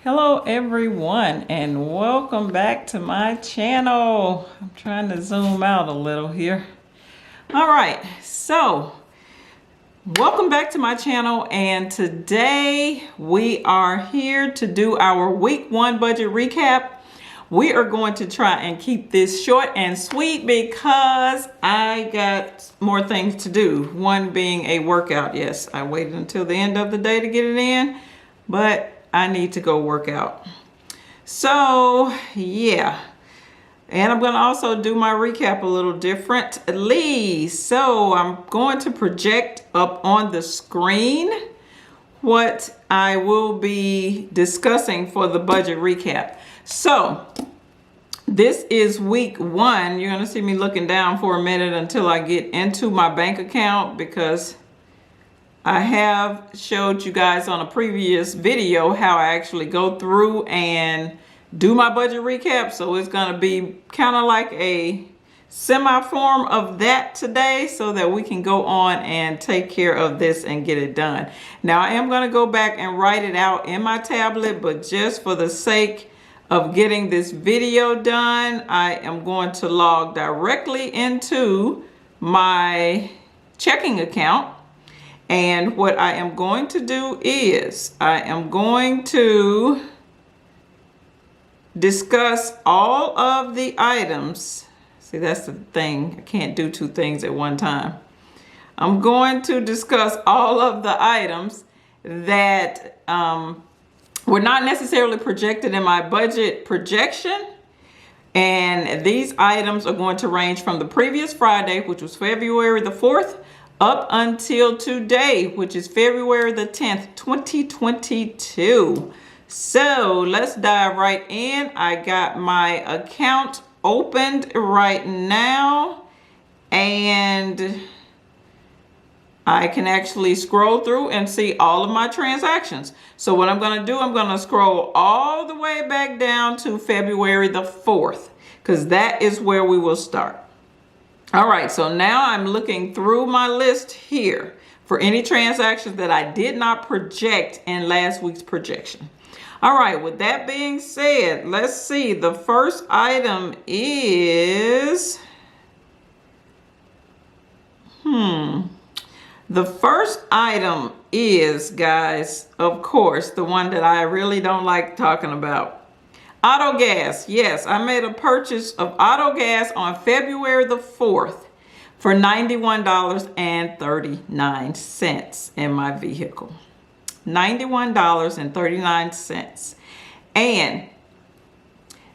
Hello everyone and welcome back to my channel. I'm trying to zoom out a little here. All right, so welcome back to my channel, and today we are here to do our week 1 budget recap. We are going to try and keep this short and sweet because I got more things to do. One being a workout. Yes, I waited until the end of the day to get it in, but I need to go work out. So yeah, and I'm going to also do my recap a little differently. So I'm going to project up on the screen what I will be discussing for the budget recap. So this is week 1. You're going to see me looking down for a minute until I get into my bank account, because I have showed you guys on a previous video how I actually go through and do my budget recap. So it's going to be kind of like a semi-form of that today, so that we can go on and take care of this and get it done. Now I am going to go back and write it out in my tablet, but just for the sake of getting this video done, I am going to log directly into my checking account. And what I am going to do is I am going to discuss all of the items. See, that's the thing. I can't do 2 things at one time. I'm going to discuss all of the items that were not necessarily projected in my budget projection. And these items are going to range from the previous Friday, which was February the 4th, up until today, which is February the 10th, 2022. So let's dive right in. I got my account opened right now, and I can actually scroll through and see all of my transactions. So what I'm going to do, I'm going to scroll all the way back down to February the 4th, because that is where we will start. All right, so now I'm looking through my list here for any transactions that I did not project in last week's projection. All right, with that being said, let's see. The first item is, the first item is, guys, of course, the one that I really don't like talking about. Auto gas. Yes, I made a purchase of auto gas on February the 4th for $91.39 in my vehicle. $91.39. And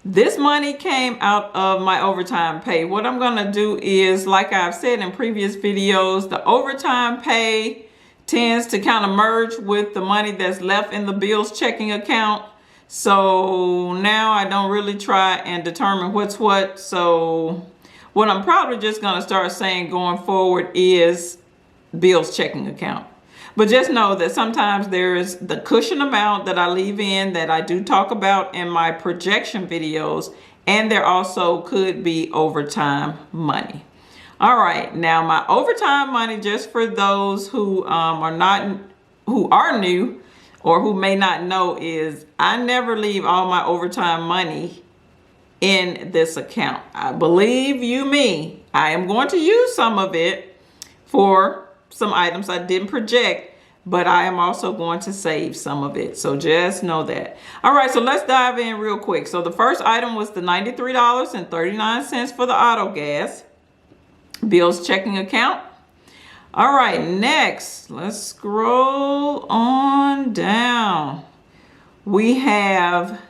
this money came out of my overtime pay. What I'm going to do is, like I've said in previous videos, the overtime pay tends to kind of merge with the money that's left in the bills checking account. So now I don't really try and determine what's what. So what I'm probably just going to start saying going forward is bills checking account. But just know that sometimes there is the cushion amount that I leave in that I do talk about in my projection videos. And there also could be overtime money. All right. Now my overtime money, just for those who are new, or who may not know, is I never leave all my overtime money in this account. I believe you me, I am going to use some of it for some items I didn't project, but I am also going to save some of it. So just know that. All right, so let's dive in real quick. So the first item was the $93.39 for the auto gas bills checking account. All right, next, let's scroll on down. We have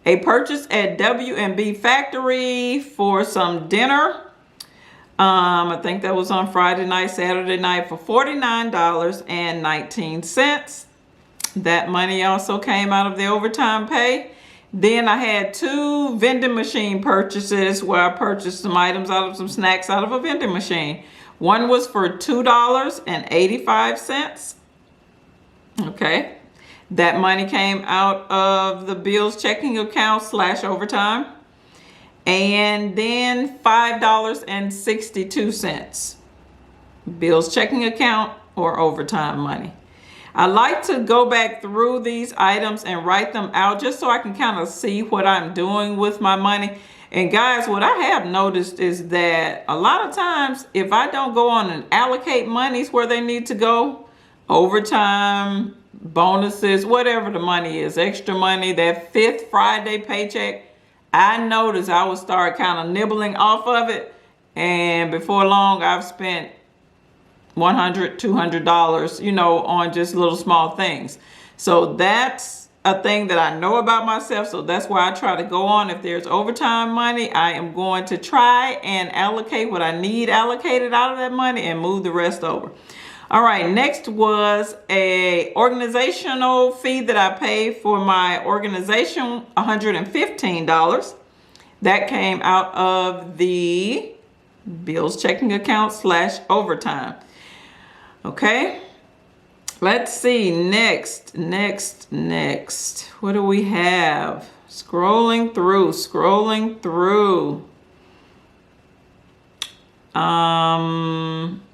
a purchase at W&B Factory for some dinner. I think that was on Friday night, Saturday night, for $49.19. That money also came out of the overtime pay. Then I had 2 vending machine purchases where I purchased some items some snacks out of a vending machine. One was for $2.85. Okay. That money came out of the bills checking account / overtime. And then $5.62. Bills checking account or overtime money. I like to go back through these items and write them out just so I can kind of see what I'm doing with my money. And guys, what I have noticed is that a lot of times if I don't go on and allocate monies where they need to go, overtime, bonuses, whatever the money is, extra money, that 5th Friday paycheck, I notice I will start kind of nibbling off of it. And before long, I've spent $100, $200, you know, on just little small things. So that's a thing that I know about myself. So that's why I try to go on. If there's overtime money, I am going to try and allocate what I need allocated out of that money and move the rest over. All right, next was a organizational fee that I paid for my organization, $115. That came out of the bills checking account / overtime. Okay, let's see, next. What do we have? Scrolling through.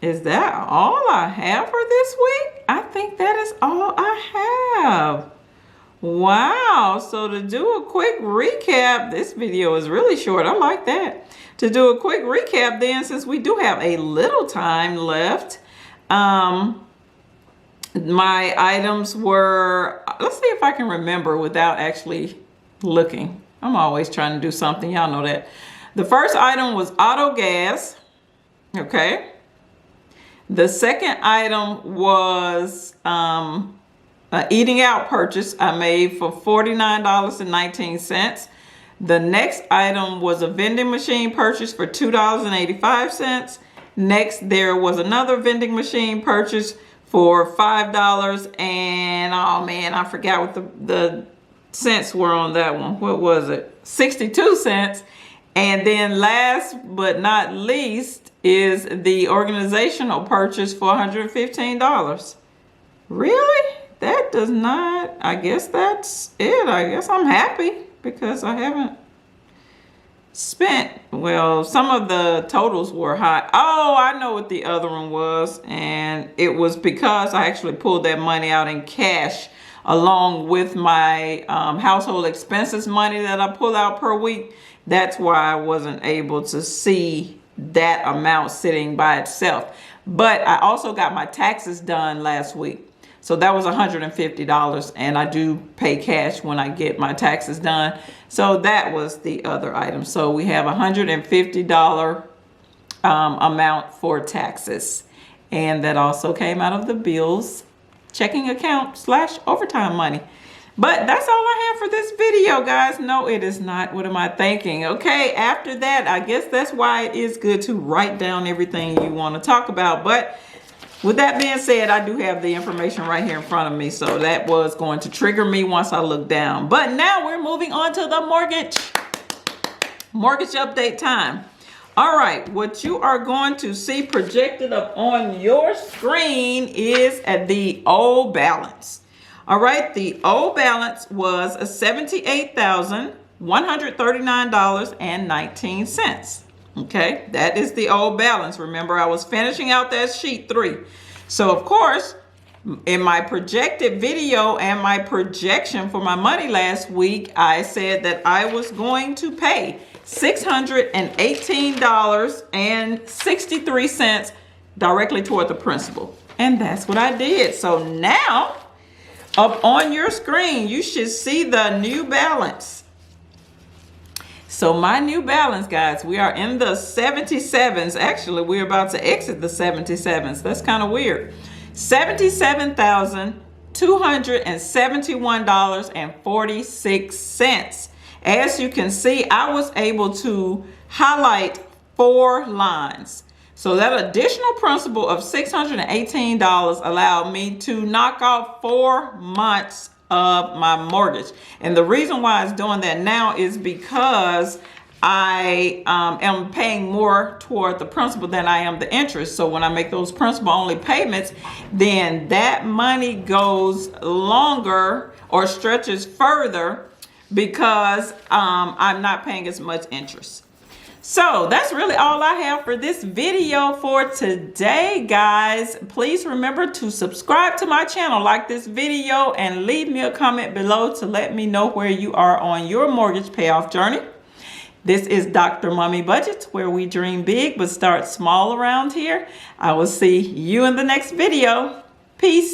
Is that all I have for this week? I think that is all I have. Wow, so to do a quick recap, this video is really short. I like that. To do a quick recap then, since we do have a little time left, my items were, let's see if I can remember without actually looking. I'm always trying to do something, y'all know that. The first item was auto gas, okay. The second item was an eating out purchase I made for $49.19. The next item was a vending machine purchase for $2.85. Next, there was another vending machine purchase for $5, and oh man, I forgot what the cents were on that one. What was it? 62 cents. And then last but not least is the organizational purchase for $115. Really? That does not, I guess that's it. I guess I'm happy because I haven't spent, well, some of the totals were high. Oh, I know what the other one was. And it was because I actually pulled that money out in cash along with my household expenses money that I pull out per week. That's why I wasn't able to see that amount sitting by itself. But I also got my taxes done last week. So that was $150, and I do pay cash when I get my taxes done. So that was the other item. So we have $150 amount for taxes. And that also came out of the bills checking account / overtime money. But that's all I have for this video, guys. No, it is not. What am I thinking? Okay, after that, I guess that's why it is good to write down everything you want to talk about. But with that being said, I do have the information right here in front of me. So that was going to trigger me once I look down. But now we're moving on to the mortgage update time. All right, what you are going to see projected up on your screen is at the old balance. All right, the old balance was $78,139.19. Okay, that is the old balance. Remember, I was finishing out that sheet 3. So, of course, in my projected video and my projection for my money last week, I said that I was going to pay $618.63 directly toward the principal. And that's what I did. So now, up on your screen, you should see the new balance. So my new balance, guys, we are in the 77s. Actually, we're about to exit the 77s. That's kind of weird. $77,271.46. As you can see, I was able to highlight 4 lines. So that additional principal of $618 allowed me to knock off 4 months of my mortgage. And the reason why it's doing that now is because I am paying more toward the principal than I am the interest. So when I make those principal only payments, then that money goes longer or stretches further because I'm not paying as much interest. So that's really all I have for this video for today, guys. Please remember to subscribe to my channel, like this video, and leave me a comment below to let me know where you are on your mortgage payoff journey. This is Dr. Mommy Budgets, where we dream big but start small around here. I will see you in the next video. Peace.